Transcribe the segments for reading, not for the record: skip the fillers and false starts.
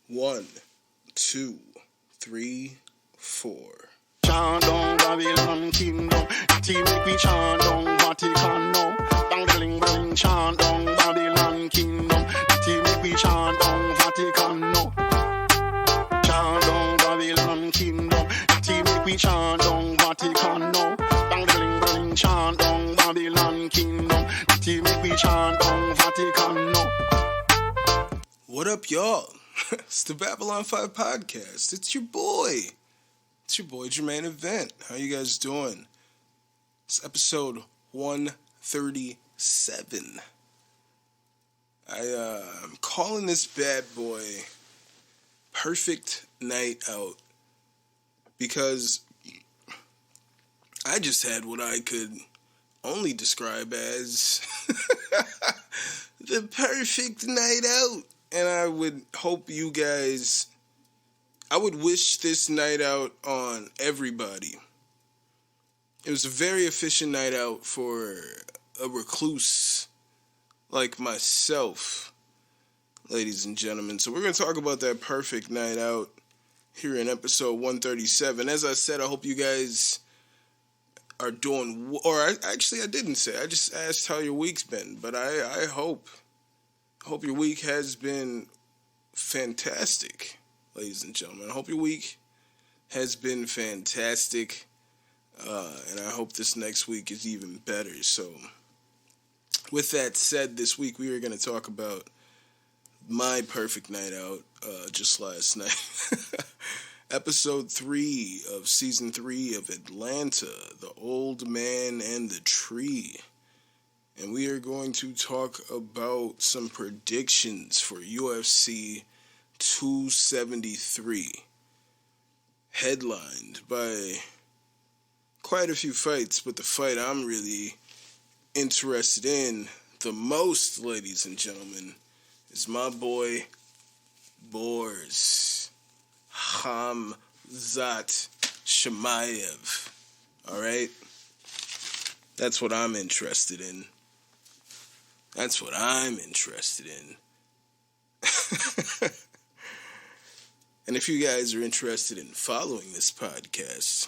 1, 2, 3, 4. Chant down Babylon kingdom, Natty make we chant down Vatican now. Bang bling bling, chant down Babylon kingdom, Natty make we chant down Vatican now. Chant down Babylon kingdom, Natty make we chant down Vatican now. Bang bling bling, chant down Babylon kingdom, Natty make we chant down Vatican now. What up, y'all? It's the Babylon 5 podcast. It's your boy. It's your boy, Jermaine Event. How you guys doing? It's episode 137. I'm calling this bad boy Perfect Night Out because I just had what I could only describe as the perfect night out. And I would hope you guys, I would wish this night out on everybody. It was a very efficient night out for a recluse like myself, ladies and gentlemen. So we're going to talk about that perfect night out here in episode 137. As I said, I hope you guys are doing, I didn't say, I just asked how your week's been, but I hope your week has been fantastic, ladies and gentlemen. I hope your week has been fantastic, and I hope this next week is even better. So, with that said, this week we are going to talk about my perfect night out just last night. Episode 3 of Season 3 of Atlanta, The Old Man and the Tree. And we are going to talk about some predictions for UFC 273. Headlined by quite a few fights, but the fight I'm really interested in the most, ladies and gentlemen, is my boy Boars, Hamza Shamayev. Alright? That's what I'm interested in. That's what I'm interested in. And if you guys are interested in following this podcast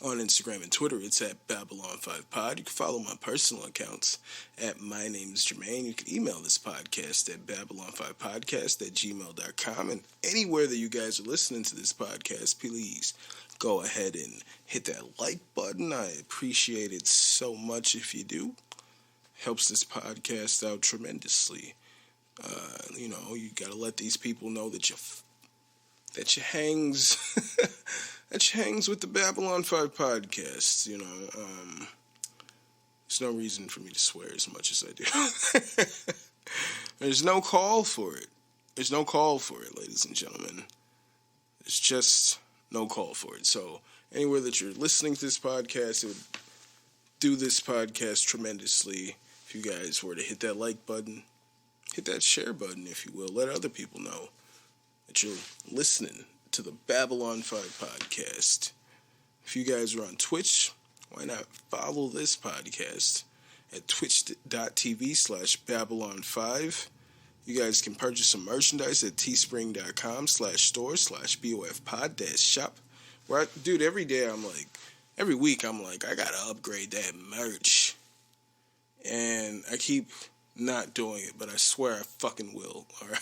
on Instagram and Twitter, it's at Babylon5Pod. You can follow my personal accounts at My Name's Jermaine. You can email this podcast at Babylon5Podcast@gmail.com. And anywhere that you guys are listening to this podcast, please go ahead and hit that like button. I appreciate it so much if you do. Helps this podcast out tremendously. You gotta let these people know that you hangs with the Babylon 5 podcast. There's no reason for me to swear as much as I do. There's no call for it. There's no call for it, ladies and gentlemen. There's just no call for it. So anywhere that you're listening to this podcast, it would do this podcast tremendously if you guys were to hit that like button, hit that share button, if you will. Let other people know that you're listening to the Babylon 5 podcast. If you guys are on Twitch, why not follow this podcast at twitch.tv/Babylon5. You guys can purchase some merchandise at teespring.com/store/BOFpod-shop. Where every week I'm like, I gotta upgrade that merch. And I keep not doing it, but I swear I fucking will. All right.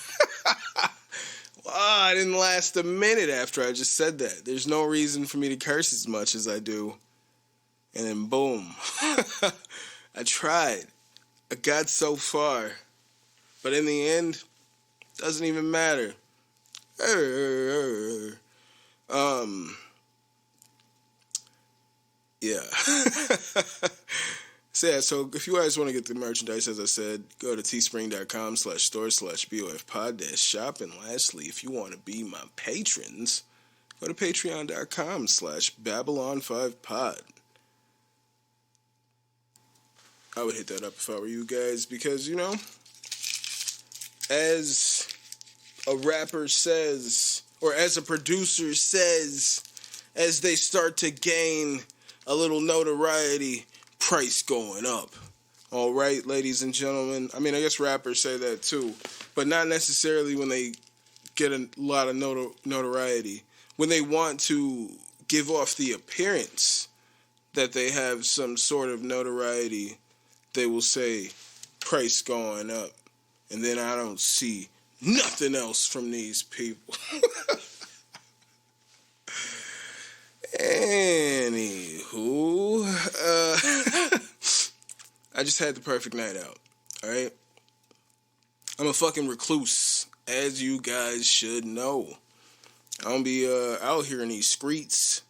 I didn't last a minute after I just said that. There's no reason for me to curse as much as I do. And then boom. I tried. I got so far. But in the end, doesn't even matter. Yeah. So if you guys want to get the merchandise, as I said, go to teespring.com/store/BOFpod-shop. And lastly, if you want to be my patrons, go to patreon.com/Babylon5Pod. I would hit that up if I were you guys because, as a rapper says, or as a producer says, as they start to gain a little notoriety, price going up. All right, ladies and gentlemen. I mean, I guess rappers say that too, but not necessarily when they get a lot of notoriety. When they want to give off the appearance that they have some sort of notoriety, they will say, price going up. And then I don't see nothing else from these people. Anywho, I just had the perfect night out, alright? I'm a fucking recluse, as you guys should know. I don't be out here in these streets.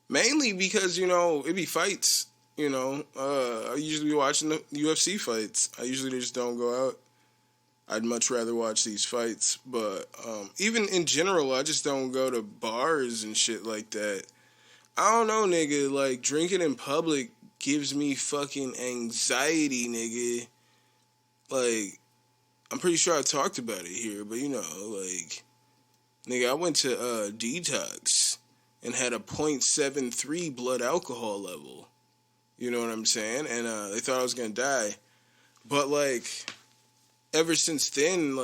Mainly because, it be fights, I usually be watching the UFC fights. I usually just don't go out. I'd much rather watch these fights. But even in general, I just don't go to bars and shit like that. I don't know, nigga. Like, drinking in public gives me fucking anxiety, nigga. Like, I'm pretty sure I talked about it here, but nigga, I went to detox and had a 0.73 blood alcohol level. You know what I'm saying? And they thought I was gonna die. But, ever since then,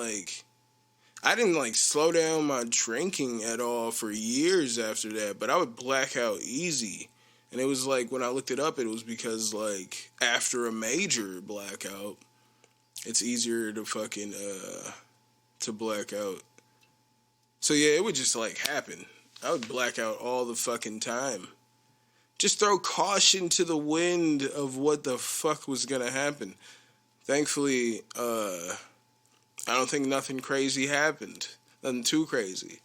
I didn't, slow down my drinking at all for years after that. But I would black out easy. And it was, when I looked it up, it was because, after a major blackout, it's easier to fucking, to black out. So, yeah, it would just, happen. I would black out all the fucking time. Just throw caution to the wind of what the fuck was gonna happen. Thankfully, I don't think nothing crazy happened. Nothing too crazy.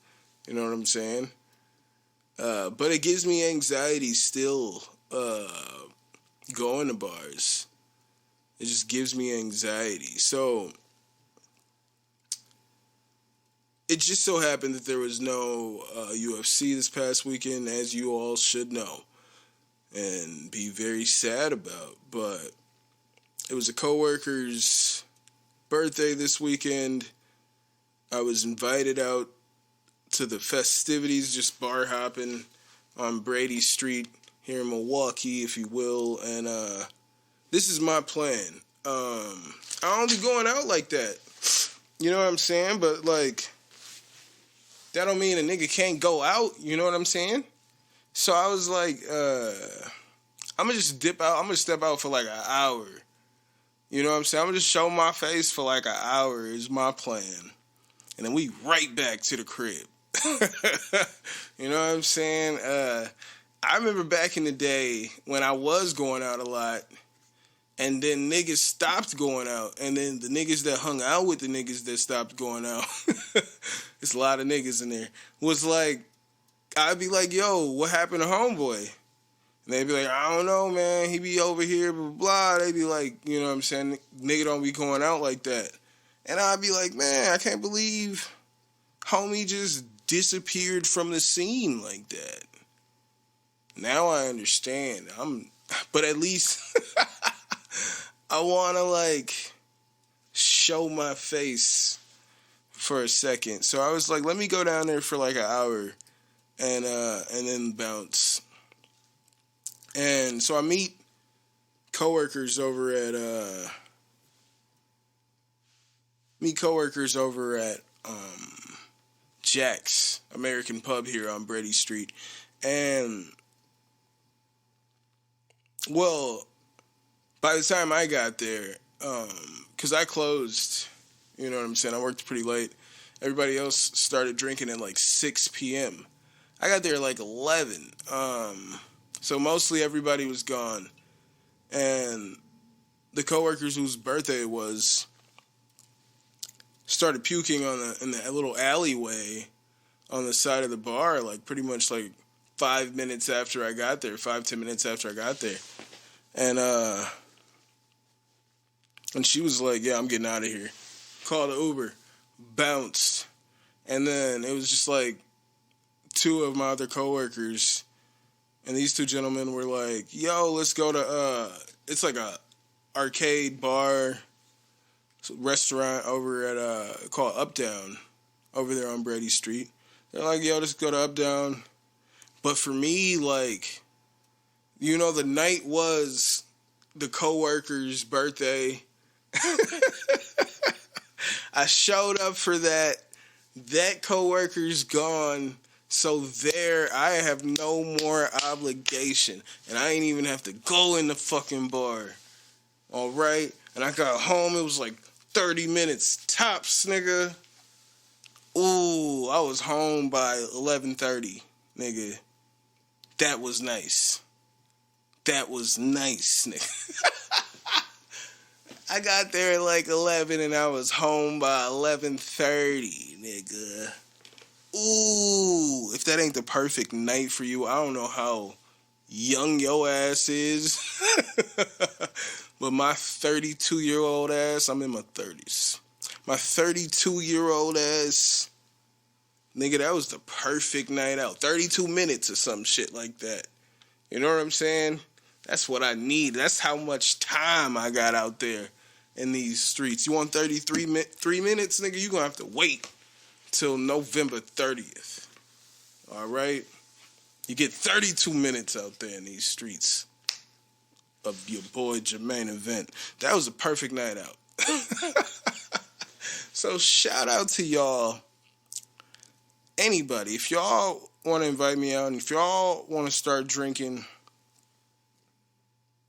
You know what I'm saying? But it gives me anxiety still, going to bars. It just gives me anxiety. So, it just so happened that there was no UFC this past weekend, as you all should know, and be very sad about. But it was a coworker's birthday this weekend. I was invited out to the festivities, just bar hopping on Brady Street here in Milwaukee, if you will. And this is my plan. I don't be going out like that. You know what I'm saying? But that don't mean a nigga can't go out. You know what I'm saying? So I was I'm gonna just dip out. I'm gonna step out for an hour. You know what I'm saying? I'm gonna just show my face for an hour is my plan. And then we right back to the crib. You know what I'm saying? I remember back in the day when I was going out a lot, and then niggas stopped going out, and then the niggas that hung out with the niggas that stopped going out, it's a lot of niggas in there, was I'd be like, yo, what happened to homeboy? And they'd be like, I don't know, man, he be over here, blah, blah, blah. They'd be like, you know what I'm saying, nigga don't be going out like that. And I'd be like, man, I can't believe homie just disappeared from the scene like that. Now I understand. But at least I want to show my face for a second. So I was like, let me go down there for an hour and then bounce. And so I meet coworkers over at Jack's American Pub here on Brady Street. And well, by the time I got there, because I closed, you know what I'm saying, I worked pretty late. Everybody else started drinking at 6 p.m. I got there at 11. So mostly everybody was gone. And the coworkers whose birthday it was started puking in the little alleyway on the side of the bar, pretty much 5 minutes after I got there, 5-10 minutes after I got there. And she was like, yeah, I'm getting out of here. Called an Uber, bounced. And then it was just two of my other coworkers, and these two gentlemen were like, yo, let's go to, it's a arcade bar restaurant over at, called Up Down, over there on Brady Street. They're like, yo, let's go to Up Down. But for me, the night was the coworker's birthday. I showed up for that. That coworker's gone, so there I have no more obligation, and I ain't even have to go in the fucking bar. All right, and I got home. It was like 30 minutes tops, nigga. Ooh, I was home by 11:30, nigga. That was nice. That was nice, nigga. I got there at like 11 and I was home by 11:30, nigga. Ooh, if that ain't the perfect night for you, I don't know how young your ass is. But my 32-year-old ass, I'm in my 30s. My 32-year-old ass, nigga, that was the perfect night out. 32 minutes or some shit like that. You know what I'm saying? That's what I need. That's how much time I got out there in these streets. You want 3 minutes, nigga? You gonna have to wait till November 30th. All right? You get 32 minutes out there in these streets of your boy Jermaine event. That was a perfect night out. So shout out to y'all. Anybody, if y'all want to invite me out, and if y'all want to start drinking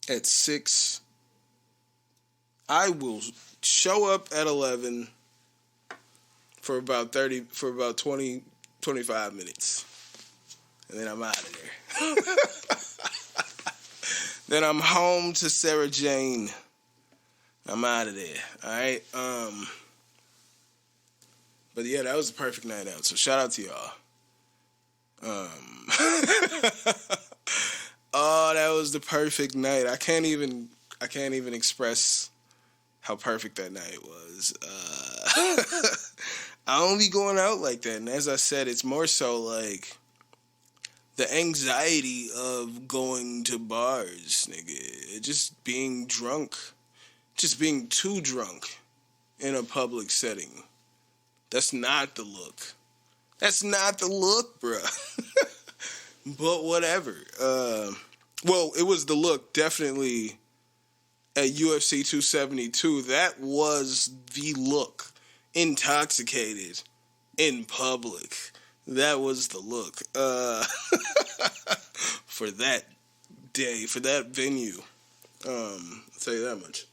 at 6, I will show up at 11 for about 20, 25 minutes. And then I'm out of there. Then I'm home to Sarah Jane. I'm out of there. All right. But yeah, that was the perfect night out. So shout out to y'all. Oh, that was the perfect night. I can't even express how perfect that night was. I don't be going out like that. And as I said, it's more so like the anxiety of going to bars, nigga. Just being drunk. Just being too drunk in a public setting. That's not the look. That's not the look, bruh. But whatever. Well, it was the look, definitely, at UFC 272. That was the look. Intoxicated in public. That was the look. For that day, for that venue. I'll tell you that much.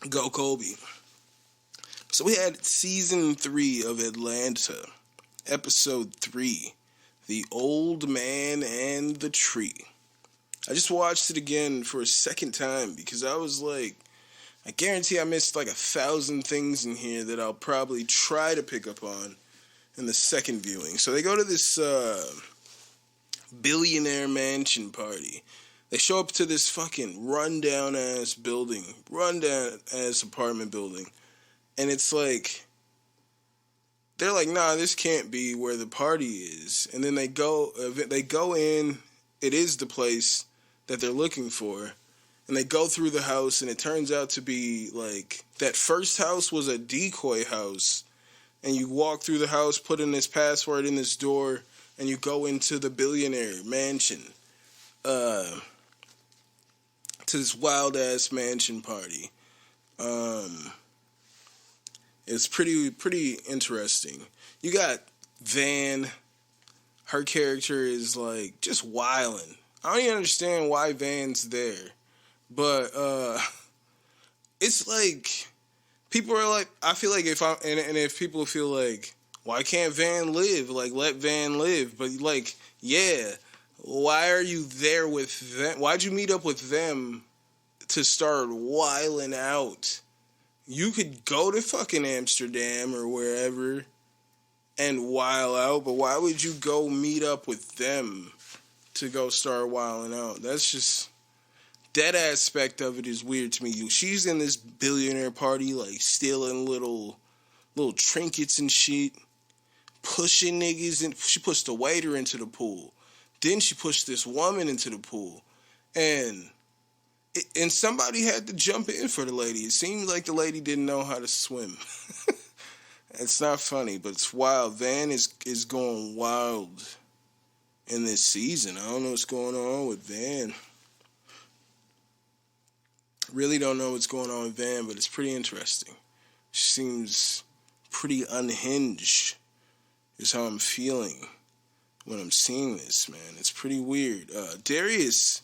Go Kobe. So we had season 3 of Atlanta, episode 3, The Old Man and the Tree. I just watched it again for a second time because I was like, I guarantee I missed like 1,000 things in here that I'll probably try to pick up on in the second viewing. So they go to this billionaire mansion party. They show up to this fucking rundown-ass building, rundown-ass apartment building. And it's like, they're like, nah, this can't be where the party is. And then they go in, it is the place that they're looking for. And they go through the house, and it turns out to be, like, that first house was a decoy house. And you walk through the house, put in this password in this door, and you go into the billionaire mansion. To this wild-ass mansion party. It's pretty interesting. You got Van. Her character is, like, just wildin'. I don't even understand why Van's there. But, it's like, people are like, I feel like if people feel like, why can't Van live? Like, let Van live. But, like, yeah, why are you there with them? Why'd you meet up with them to start wilding out? You could go to fucking Amsterdam or wherever and wild out, but why would you go meet up with them to go start wilding out? That's just, that aspect of it is weird to me. She's in this billionaire party, like, stealing little trinkets and shit, pushing niggas, and she pushed the waiter into the pool. Then she pushed this woman into the pool. And somebody had to jump in for the lady. It seemed like the lady didn't know how to swim. It's not funny, but it's wild. Van is going wild in this season. I don't know what's going on with Van. Really don't know what's going on with Van, but it's pretty interesting. She seems pretty unhinged, is how I'm feeling when I'm seeing this, man. It's pretty weird. Darius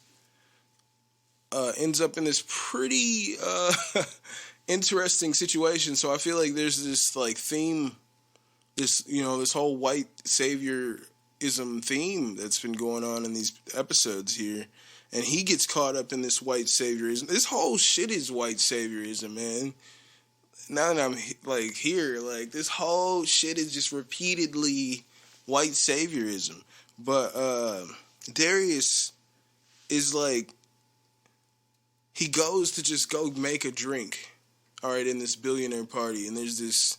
ends up in this pretty interesting situation. So I feel like there's this like theme, this whole white saviorism theme that's been going on in these episodes here. And he gets caught up in this white saviorism. This whole shit is white saviorism, man. Now that I'm like here, like this whole shit is just repeatedly white saviorism. But Darius is like, he goes to just go make a drink, all right, in this billionaire party, and there's this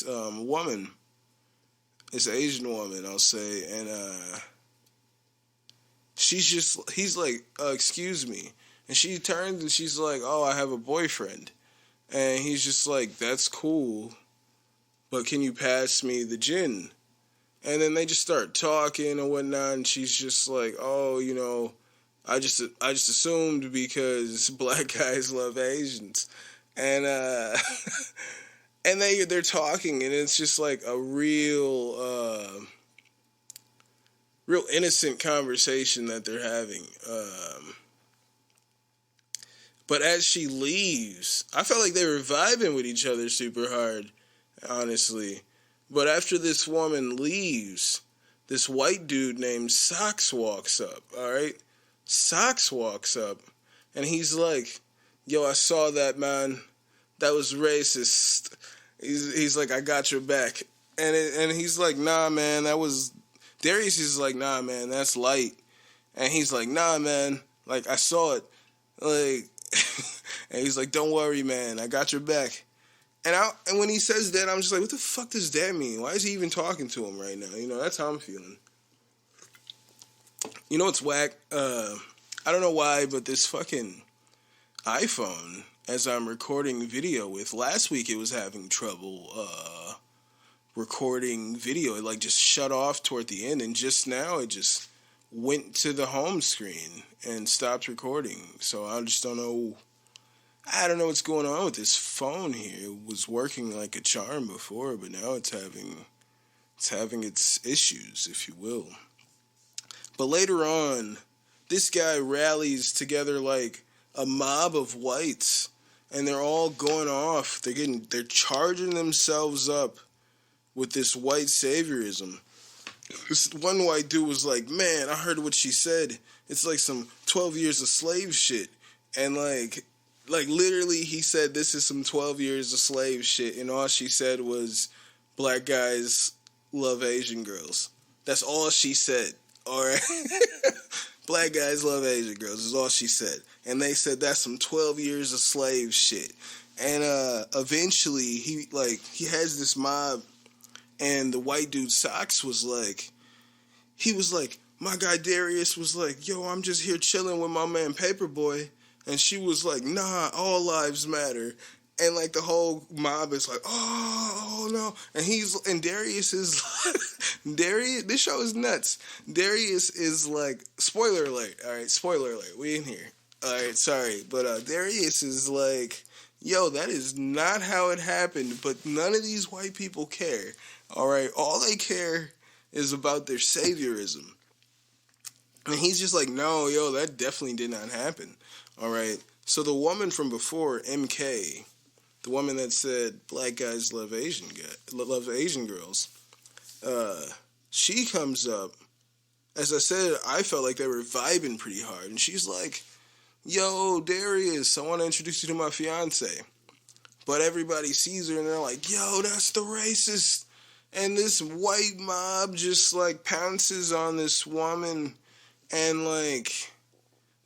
woman, this Asian woman, I'll say, and he's like, excuse me, and she turns and she's like, oh, I have a boyfriend. And he's just like, that's cool, but can you pass me the gin? And then they just start talking and whatnot, and she's just like, oh, I just assumed because black guys love Asians. And and they're talking, and it's just like a real innocent conversation that they're having. But as she leaves, I felt like they were vibing with each other super hard, honestly. But after this woman leaves, this white dude named Socks walks up, all right? Socks walks up, and he's like, yo, I saw that, man. That was racist. He's like, I got your back. And he's like, nah, man, that was... Darius is like, nah, man, that's light. And he's like, nah, man, like, I saw it. Like... And he's like, don't worry, man, I got your back. And when he says that, I'm just like, what the fuck does that mean? Why is he even talking to him right now? That's how I'm feeling. You know what's whack? I don't know why, but this fucking iPhone, as I'm recording video with, last week it was having trouble recording video. It like just shut off toward the end, and just now it just went to the home screen and stopped recording. So I just don't know. I don't know what's going on with this phone here. It was working like a charm before, but now it's having its issues, if you will. But later on, this guy rallies together like a mob of whites, and they're all going off. They're charging themselves up with this white saviorism. This one white dude was like, man, I heard what she said. It's like some 12 years of slave shit. And like literally he said, this is some 12 years of slave shit. And all she said was, black guys love Asian girls. That's all she said. All right. Black guys love Asian girls is all she said. And they said that's some 12 years of slave shit. And eventually he has this mob, and the white dude Socks was like, my guy Darius was like, yo, I'm just here chilling with my man Paperboy. And she was like, nah, all lives matter. And like the whole mob is like, oh no. And Darius is Darius, this show is nuts. Darius is like, spoiler alert, all right, spoiler alert, we in here. All right, sorry. But Darius is like, yo, that is not how it happened, but none of these white people care. All right, all they care is about their saviorism. And he's just like, no, yo, that definitely did not happen. All right, so the woman from before, MK, the woman that said black guys love Asian girls, she comes up. As I said, I felt like they were vibing pretty hard, and she's like, yo, Darius, I want to introduce you to my fiance. But everybody sees her, and they're like, yo, that's the racist. And this white mob just, like, pounces on this woman, and, like,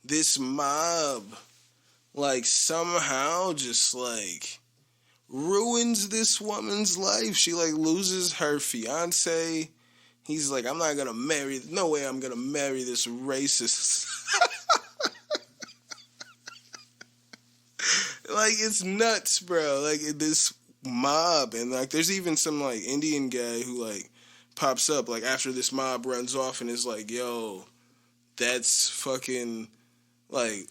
this mob, like, somehow just, like, ruins this woman's life. She, like, loses her fiance. He's like, I'm not gonna marry, no way I'm gonna marry this racist. Like, it's nuts, bro. Like, this mob, and, like, there's even some, like, Indian guy who, like, pops up, like, after this mob runs off and is like, yo, that's fucking, like,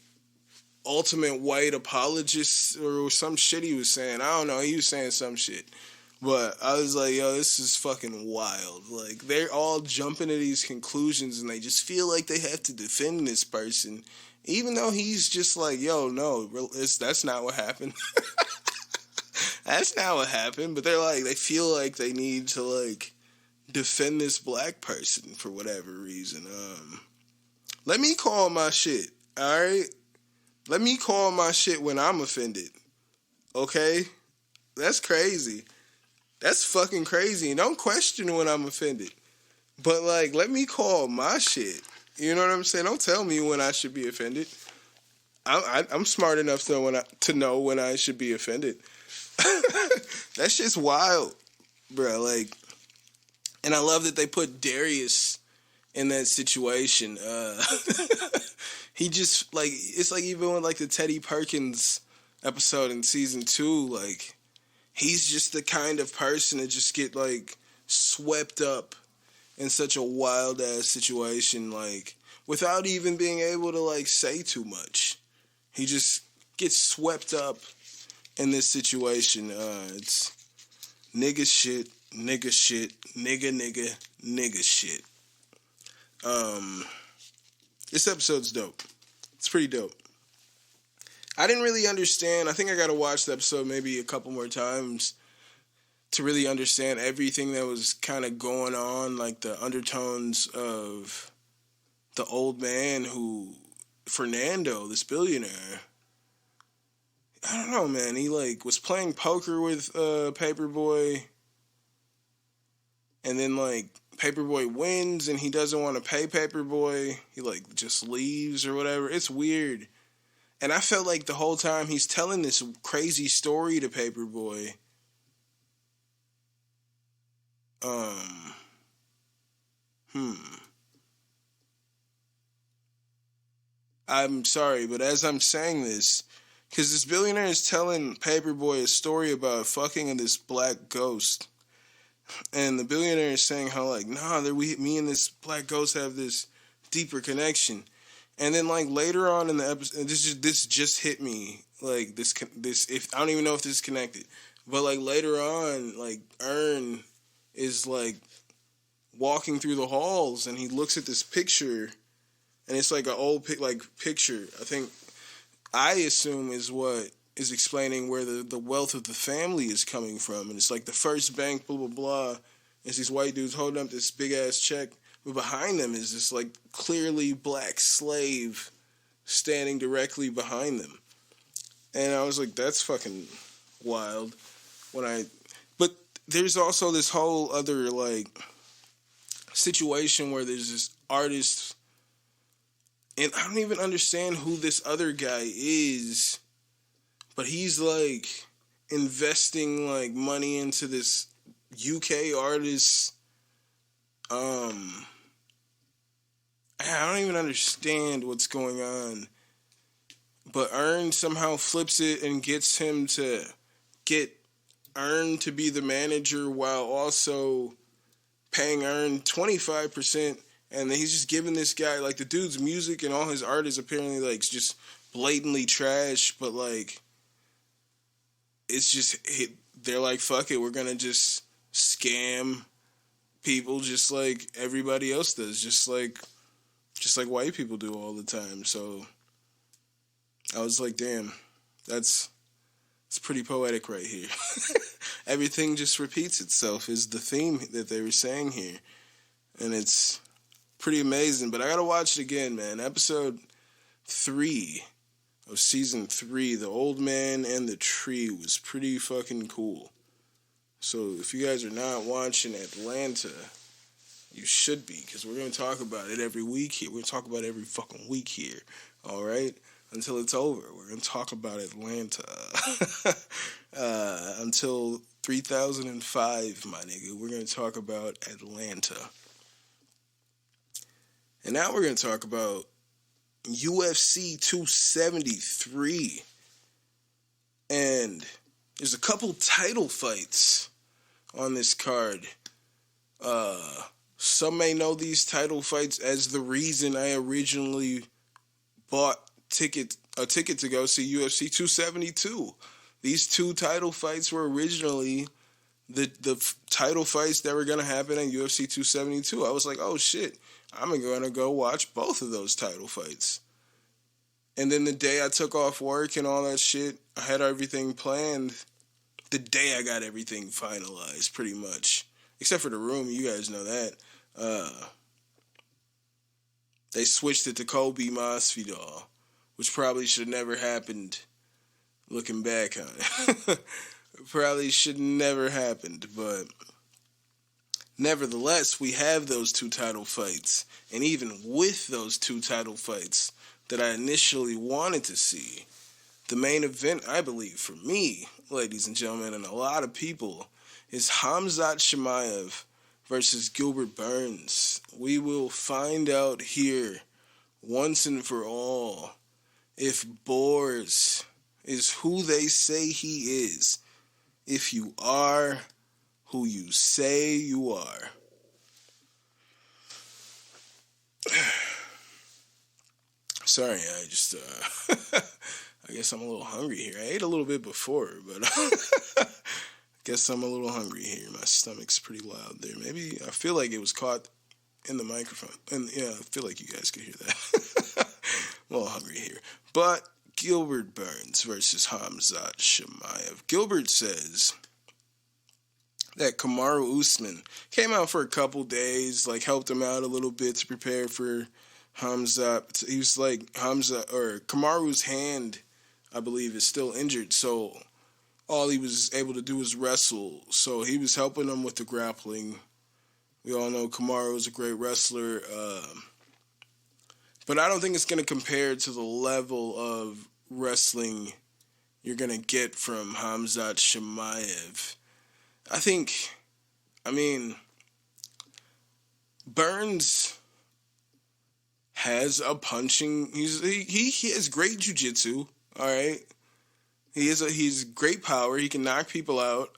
ultimate white apologist or some shit he was saying. I don't know. He was saying some shit. But I was like, yo, this is fucking wild. Like, they're all jumping to these conclusions and they just feel like they have to defend this person. Even though he's just like, yo, no, that's not what happened. That's not what happened. But they're like, they feel like they need to, like, defend this black person for whatever reason. Let me call my shit, all right? Let me call my shit when I'm offended, okay? That's crazy. That's fucking crazy. And don't question when I'm offended. But, like, let me call my shit. You know what I'm saying? Don't tell me when I should be offended. I'm smart enough to know when I should be offended. That's just wild, bro. Like, and I love that they put Darius in that situation. He just, like, it's like even with, like, the Teddy Perkins episode in season 2, like, he's just the kind of person to just get, like, swept up in such a wild-ass situation, like, without even being able to, like, say too much. He just gets swept up in this situation. It's nigga shit, nigga shit, nigga shit. This episode's dope. It's pretty dope. I didn't really understand. I think I got to watch the episode maybe a couple more times to really understand everything that was kind of going on, like the undertones of the old man who, Fernando, this billionaire. I don't know, man. He, like, was playing poker with Paperboy, and then, like, Paperboy wins, and he doesn't want to pay Paperboy. He, like, just leaves or whatever. It's weird. And I felt like the whole time he's telling this crazy story to Paperboy. I'm sorry, but as I'm saying this, because this billionaire is telling Paperboy a story about fucking this black ghost. And the billionaire is saying how, like, nah, me and this black ghost have this deeper connection. And then, like, later on in the episode, this just hit me. Like, this, if I don't even know if this is connected. But, like, later on, like, Ern is, like, walking through the halls, and he looks at this picture, and it's, like, an old, picture. I assume is what is explaining where the wealth of the family is coming from. And it's, like, the first bank, blah, blah, blah. It's these white dudes holding up this big-ass check. But behind them is this, like, clearly black slave standing directly behind them. And I was like, that's fucking wild. But there's also this whole other, like, situation where there's this artist, and I don't even understand who this other guy is, but he's, like, investing, like, money into this UK artist. I don't even understand what's going on. But Ern somehow flips it and gets him to get Ern to be the manager while also paying Ern 25%. And then he's just giving this guy, like, the dude's music and all his art is apparently, like, just blatantly trash. But, like, it's just, they're like, fuck it, we're gonna just scam people just like everybody else does, just like white people do all the time. So I was like, damn, it's pretty poetic right here. Everything just repeats itself is the theme that they were saying here. And it's pretty amazing. But I gotta watch it again, man. Episode 3 of season 3, The Old Man and the Tree, was pretty fucking cool. So if you guys are not watching Atlanta, you should be, because we're going to talk about it every week here. We're going to talk about it every fucking week here, all right? Until it's over. We're going to talk about Atlanta. Until 3005, my nigga. We're going to talk about Atlanta. And now we're going to talk about UFC 273. And there's a couple title fights on this card. Some may know these title fights as the reason I originally bought a ticket to go see UFC 272. These two title fights were originally the title fights that were going to happen in UFC 272. I was like, oh shit, I'm going to go watch both of those title fights. And then the day I took off work and all that shit, I had everything planned. The day I got everything finalized, pretty much. Except for the room, you guys know that. They switched it to Kobe Masvidal, which probably should have never happened, looking back on it. Probably should never happened, but nevertheless, we have those two title fights. And even with those two title fights that I initially wanted to see, the main event, I believe, for me, ladies and gentlemen, and a lot of people, is Hamza Shamayev versus Gilbert Burns. We will find out here, once and for all, if Boers is who they say he is. If you are who you say you are. Sorry, I just, I guess I'm a little hungry here. I ate a little bit before, but I guess I'm a little hungry here. My stomach's pretty loud there. Maybe I feel like it was caught in the microphone. And yeah, I feel like you guys could hear that. I'm a little hungry here. But Gilbert Burns versus Hamza Shamayev. Gilbert says that Kamaru Usman came out for a couple days, like helped him out a little bit to prepare for Hamza. He was like, Kamaru's hand, I believe, is still injured, so all he was able to do was wrestle. So he was helping him with the grappling. We all know Kamaru is a great wrestler, but I don't think it's going to compare to the level of wrestling you're going to get from Hamza Shamayev. Burns has a punching. He has great jiu-jitsu. All right, he's great power. He can knock people out.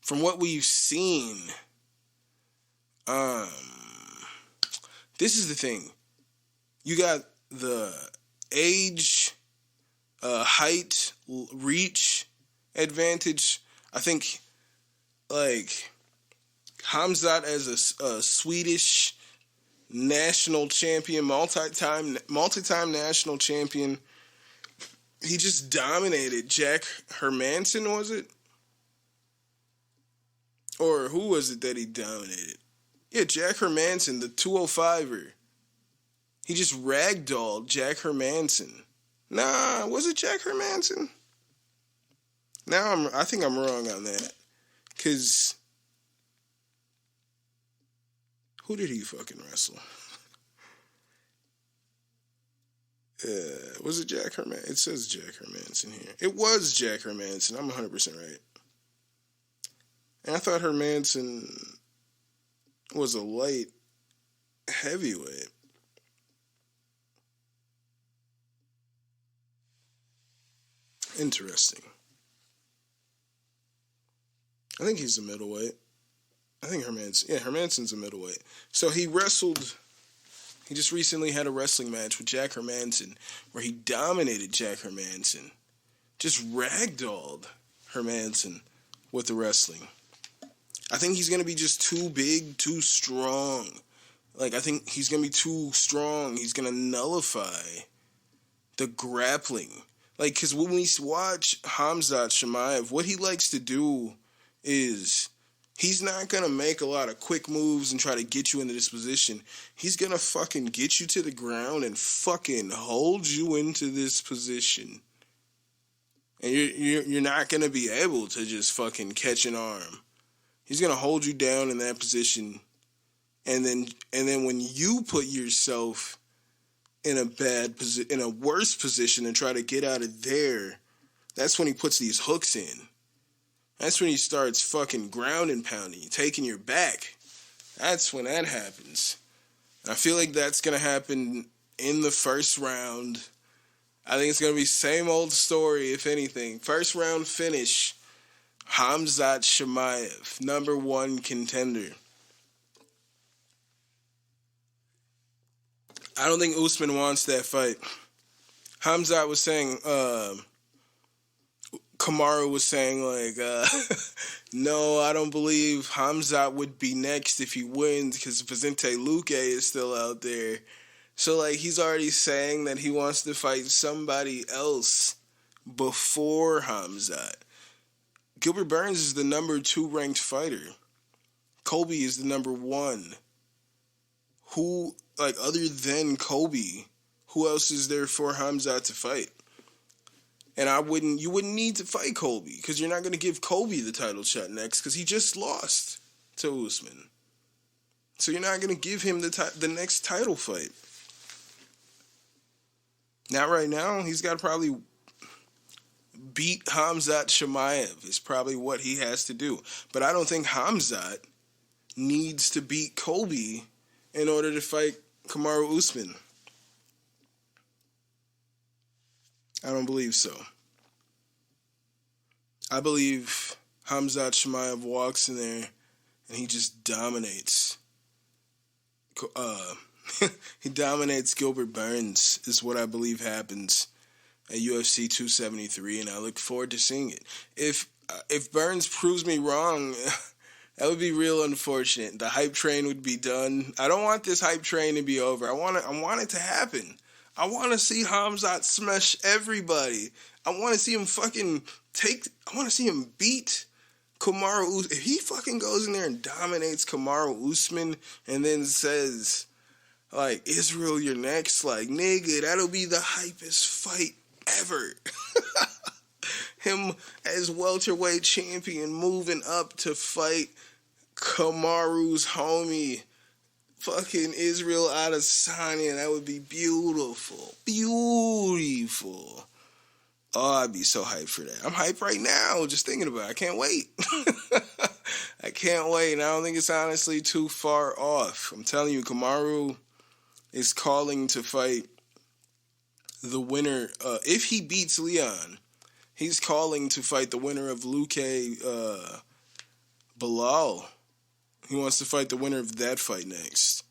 From what we've seen, this is the thing. You got the age, height, reach advantage. I think, like, Hamzat as a Swedish national champion, multi-time national champion, he just dominated Jack Hermanson, was it? Or who was it that he dominated? Yeah, Jack Hermanson, the 205er. He just ragdolled Jack Hermanson. Nah, was it Jack Hermanson? Now I think I'm wrong on that. Because who did he fucking wrestle? Was it Jack Hermanson? It says Jack Hermanson here. It was Jack Hermanson. I'm 100% right. And I thought Hermanson was a light heavyweight. Interesting. I think he's a middleweight. I think Hermanson's a middleweight. So he just recently had a wrestling match with Jack Hermanson where he dominated Jack Hermanson. Just ragdolled Hermanson with the wrestling. I think he's going to be just too big, too strong. Like, I think he's going to be too strong. He's going to nullify the grappling. Like, because when we watch Hamza Shamayev, what he likes to do is he's not going to make a lot of quick moves and try to get you into this position. He's going to fucking get you to the ground and fucking hold you into this position. And you're not going to be able to just fucking catch an arm. He's going to hold you down in that position. And then when you put yourself in a worse position and try to get out of there, that's when he puts these hooks in. That's when he starts fucking ground and pounding, taking your back. That's when that happens. And I feel like that's going to happen in the first round. I think it's going to be same old story, if anything. First round finish, Hamzat Shamayev, number one contender. I don't think Usman wants that fight. Hamzat was saying, Kamaru was saying, like, no, I don't believe Hamza would be next if he wins because Vicente Luque is still out there. So, like, he's already saying that he wants to fight somebody else before Hamza. Gilbert Burns is the number 2 ranked fighter. Colby is the number 1. Who, like, other than Colby, who else is there for Hamza to fight? And you wouldn't need to fight Colby because you're not going to give Colby the title shot next because he just lost to Usman. So you're not going to give him the next title fight. Not right now. He's got to probably beat Hamzat Shamayev is probably what he has to do. But I don't think Hamzat needs to beat Colby in order to fight Kamaru Usman. I don't believe so. I believe Hamzat Shamayev walks in there and he just dominates. He dominates Gilbert Burns is what I believe happens at UFC 273, and I look forward to seeing it. If Burns proves me wrong, that would be real unfortunate. The hype train would be done. I don't want this hype train to be over. I want it to happen. I want to see Hamzat smash everybody. I want to see him I want to see him beat Kamaru Usman. If he fucking goes in there and dominates Kamaru Usman and then says, like, Israel, you're next, like, nigga, that'll be the hypest fight ever. Him as welterweight champion moving up to fight Kamaru's homie, fucking Israel Adesanya. That would be beautiful. Beautiful. Oh, I'd be so hyped for that. I'm hyped right now just thinking about it. I can't wait. I can't wait. And I don't think it's honestly too far off. I'm telling you, Kamaru is calling to fight the winner. If he beats Leon, he's calling to fight the winner of Luque Bilal. He wants to fight the winner of that fight next.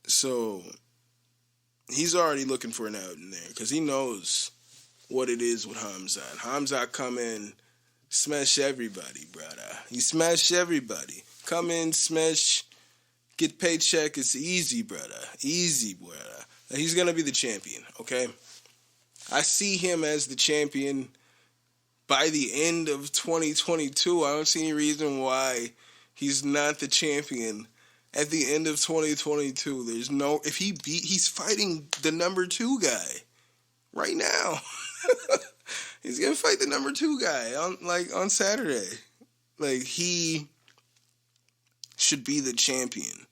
So he's already looking for an out in there because he knows what it is with Hamza. Hamza come in, smash everybody, brother. He smash everybody. Come in, smash, get paycheck. It's easy, brother. Easy, brother. He's going to be the champion, okay? I see him as the champion by the end of 2022. I don't see any reason why he's not the champion at the end of 2022. He's fighting the number 2 guy right now. He's gonna fight the number 2 guy on Saturday. Like, he should be the champion.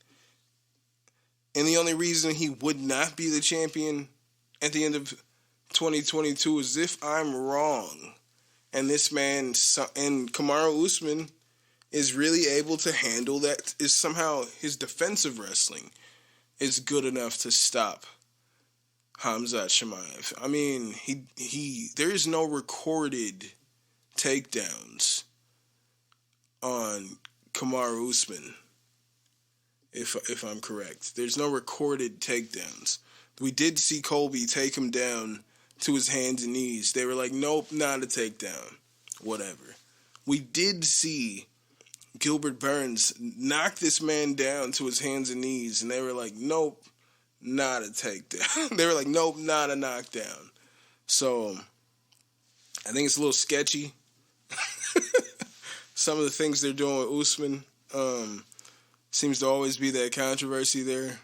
And the only reason he would not be the champion at the end of 2022 is if I'm wrong. And this man and Kamaru Usman is really able to handle that. Is somehow his defensive wrestling is good enough to stop Hamza Shamayev. I mean, there is no recorded takedowns on Kamaru Usman, if I'm correct. There's no recorded takedowns. We did see Colby take him down to his hands and knees. They were like, nope, not a takedown. Whatever. We did see Gilbert Burns knock this man down to his hands and knees, and they were like, nope, not a takedown. They were like, nope, not a knockdown. So I think it's a little sketchy. Some of the things they're doing with Usman. Seems to always be that controversy there.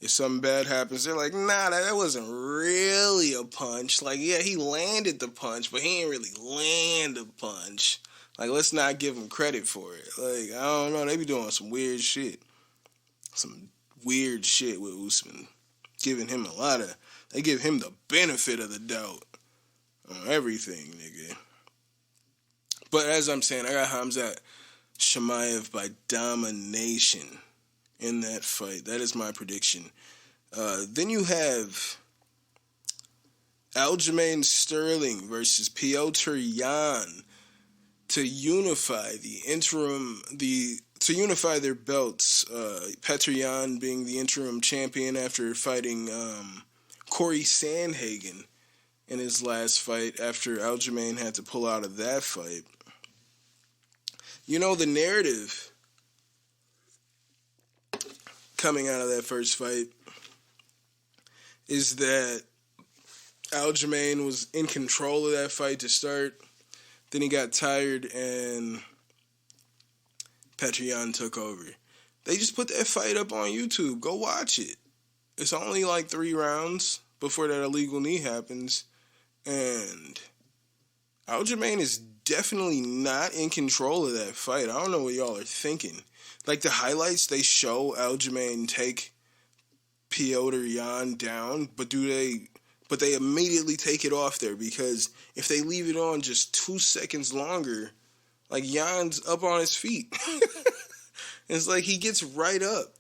If something bad happens, they're like, nah, that wasn't really a punch. Like, yeah, he landed the punch, but he ain't really land a punch. Like, let's not give him credit for it. Like, I don't know. They be doing some weird shit. Some weird shit with Usman. Giving him they give him the benefit of the doubt on everything, nigga. But as I'm saying, I got Hamza Shamayev by domination in that fight. That is my prediction. Then you have Aljamain Sterling versus Piotr Yan to unify their belts. Piotr Yan being the interim champion after fighting Corey Sandhagen in his last fight after Aljamain had to pull out of that fight. You know, the narrative coming out of that first fight is that Aljamain was in control of that fight to start. Then he got tired and Piotr Yan took over. They just put that fight up on YouTube. Go watch it. It's only like 3 rounds before that illegal knee happens. And Aljamain is definitely not in control of that fight. I don't know what y'all are thinking. Like, the highlights, they show Aljamain take Piotr Yan down, but they immediately take it off there, because if they leave it on just 2 seconds longer, like, Yan's up on his feet. It's like he gets right up.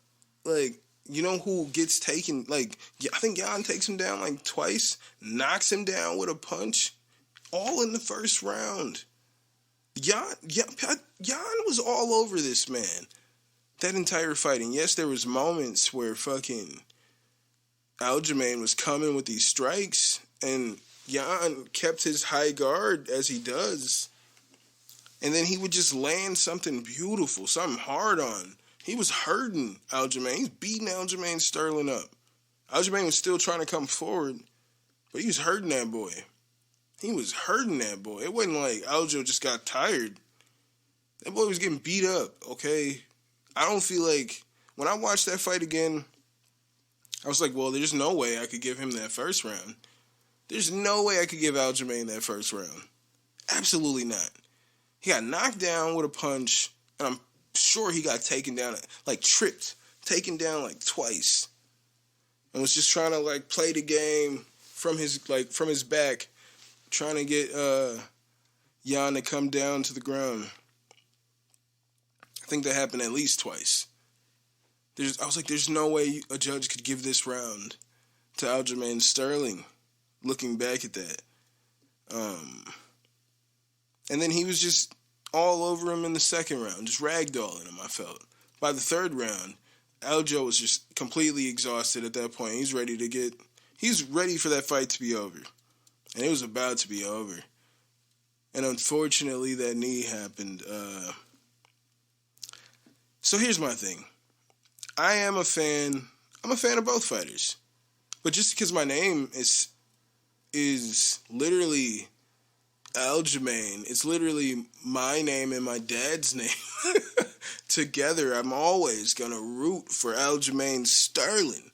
Like, you know who gets taken? Like, I think Yan takes him down like twice, knocks him down with a punch, all in the first round. Yan was all over this man that entire fight. And yes, there was moments where fucking Aljamain was coming with these strikes, and Yan kept his high guard as he does. And then he would just land something beautiful, something hard on. He was hurting Aljamain. He's beating Aljamain Sterling up. Aljamain was still trying to come forward, but he was hurting that boy. He was hurting that boy. It wasn't like Aljo just got tired. That boy was getting beat up, okay? I don't feel like, when I watched that fight again, I was like, well, there's no way I could give him that first round. There's no way I could give Aljamain that first round. Absolutely not. He got knocked down with a punch, and I'm sure he got taken down, like tripped, taken down like twice, and was just trying to like play the game from his back, trying to get Yan to come down to the ground. I think that happened at least twice. I was like, there's no way a judge could give this round to Aljamain Sterling, looking back at that. And then he was just all over him in the second round, just ragdolling him, I felt. By the third round, Aljo was just completely exhausted at that point. He's ready for that fight to be over. And it was about to be over. And unfortunately, that knee happened. So here's my thing. I'm a fan of both fighters. But just because my name is literally Aljamain, it's literally my name and my dad's name together, I'm always going to root for Aljamain Sterling.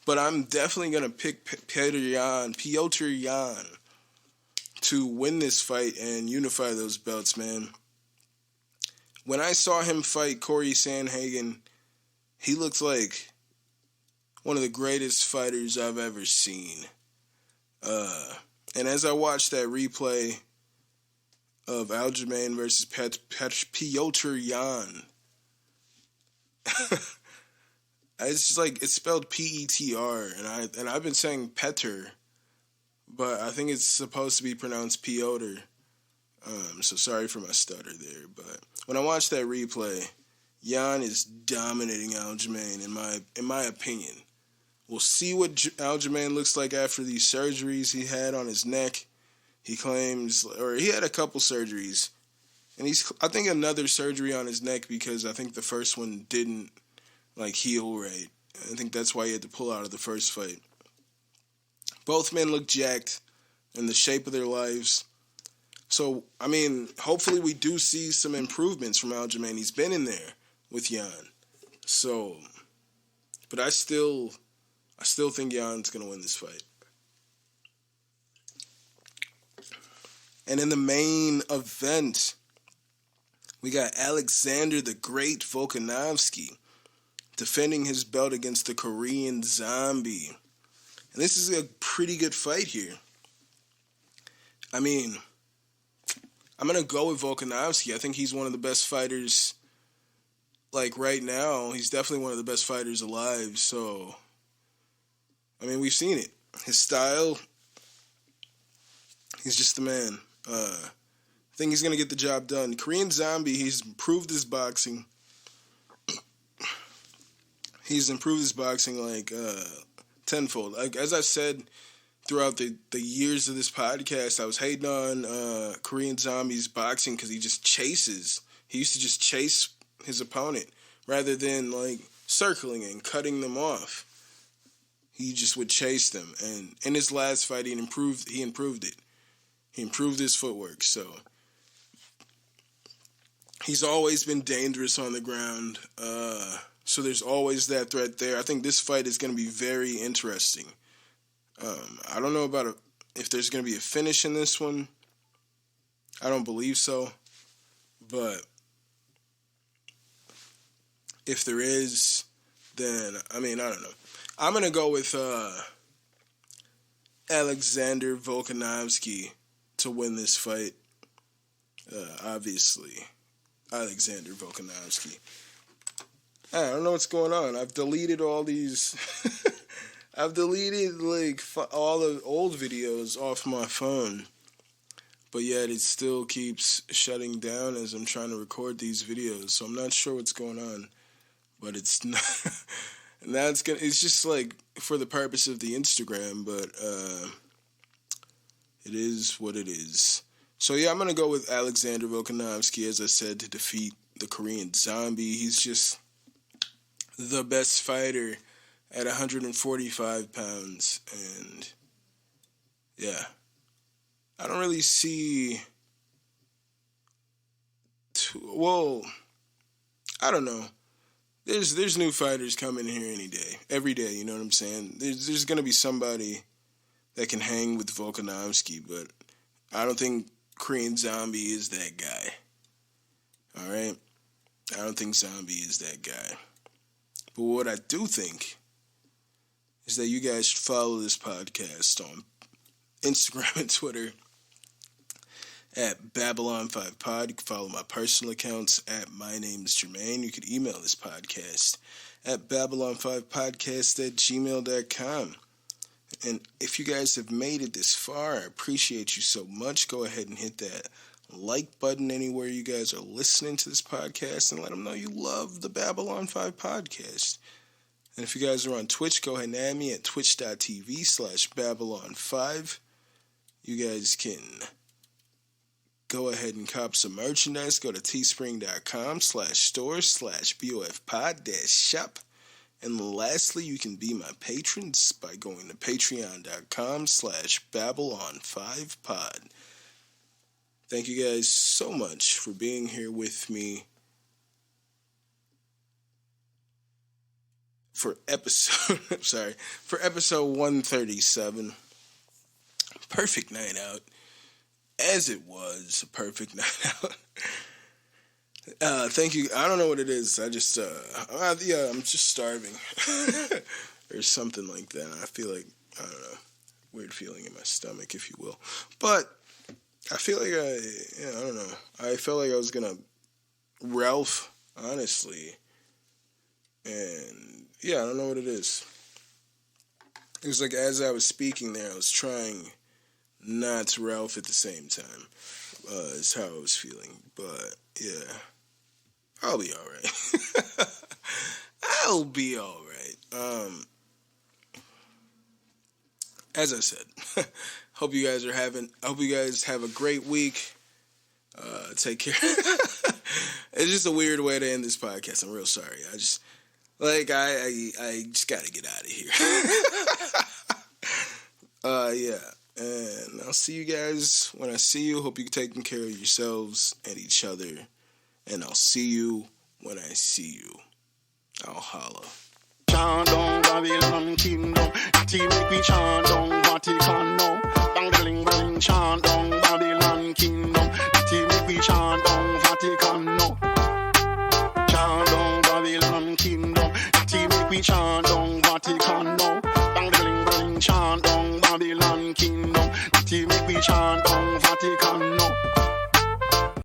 But I'm definitely going to pick Piotr Yan to win this fight and unify those belts, man. When I saw him fight Corey Sandhagen, he looked like one of the greatest fighters I've ever seen. And as I watched that replay of Aljamain versus Piotr Yan, it's just like, it's spelled P-E-T-R, and I've been saying Petr, but I think it's supposed to be pronounced Piotr. So sorry for my stutter there, but when I watched that replay, Yan is dominating Aljamain in my opinion. We'll see what Aljamain looks like after these surgeries he had on his neck. He claims, or he had a couple surgeries, and I think another surgery on his neck because I think the first one didn't like heal right. I think that's why he had to pull out of the first fight. Both men look jacked in the shape of their lives. So, I mean, hopefully we do see some improvements from Aljamain. He's been in there with Yan. So, but I still think Yan's going to win this fight. And in the main event, we got Alexander the Great Volkanovsky defending his belt against the Korean Zombie. And this is a pretty good fight here. I mean, I'm going to go with Volkanovsky. I think he's one of the best fighters, like, right now. He's definitely one of the best fighters alive. So, I mean, we've seen it. His style, he's just the man. I think he's going to get the job done. Korean Zombie, he's improved his boxing. He's improved his boxing, like, tenfold. Like, as I said, throughout the years of this podcast, I was hating on Korean Zombie's boxing because he just chases. He used to just chase his opponent rather than like circling and cutting them off. He just would chase them. And in his last fight, he improved it. He improved his footwork. So he's always been dangerous on the ground. So there's always that threat there. I think this fight is going to be very interesting. I don't know about if there's going to be a finish in this one. I don't believe so. But if there is, then, I mean, I don't know. I'm going to go with Alexander Volkanovsky to win this fight. Obviously, Alexander Volkanovsky. I don't know what's going on. I've deleted all these. I've deleted like all the old videos off my phone, but yet it still keeps shutting down as I'm trying to record these videos. So I'm not sure what's going on, but it's not. And it's just like for the purpose of the Instagram, but it is what it is. So yeah, I'm gonna go with Alexander Volkanovsky, as I said, to defeat the Korean Zombie. He's just the best fighter at 145 pounds, and yeah, I don't really see. I don't know. There's new fighters coming here every day. You know what I'm saying? There's gonna be somebody that can hang with Volkanovsky, but I don't think Korean Zombie is that guy. All right, I don't think Zombie is that guy. But what I do think is that you guys should follow this podcast on Instagram and Twitter at Babylon5Pod. You can follow my personal accounts at My Name is Jermaine. You can email this podcast at Babylon5podcast@gmail.com. And if you guys have made it this far, I appreciate you so much. Go ahead and hit that like button anywhere you guys are listening to this podcast and let them know you love the Babylon 5 podcast. And if you guys are on Twitch, go ahead and add me at twitch.tv/Babylon5. You guys can go ahead and cop some merchandise. Go to teespring.com/store/BOFpod-shop. And lastly, you can be my patrons by going to patreon.com/Babylon5pod. Thank you guys so much for being here with me for episode 137. Perfect night out. As it was a perfect night out. Thank you. I don't know what it is. I just, I'm just starving. Or something like that. I feel like, I don't know, weird feeling in my stomach, if you will. But I feel like I don't know. I felt like I was going to Ralph, honestly. And, yeah, I don't know what it is. It was like as I was speaking there, I was trying not to Ralph at the same time. Is how I was feeling. But, yeah. I'll be all right. I'll be all right. As I said, hope you guys have a great week. Take care. It's just a weird way to end this podcast. I'm real sorry. I just gotta get out of here. Yeah. And I'll see you guys when I see you. Hope you're taking care of yourselves and each other. And I'll see you when I see you. I'll holla. Down Babylon Kingdom, team make me chant down Vatican now. Bang bling bling chant down Babylon Kingdom, team make me chant down Vatican now. Chant down Babylon Kingdom, team make me chant down Vatican now. Bang bling bling chant down Babylon Kingdom, team make me chant down.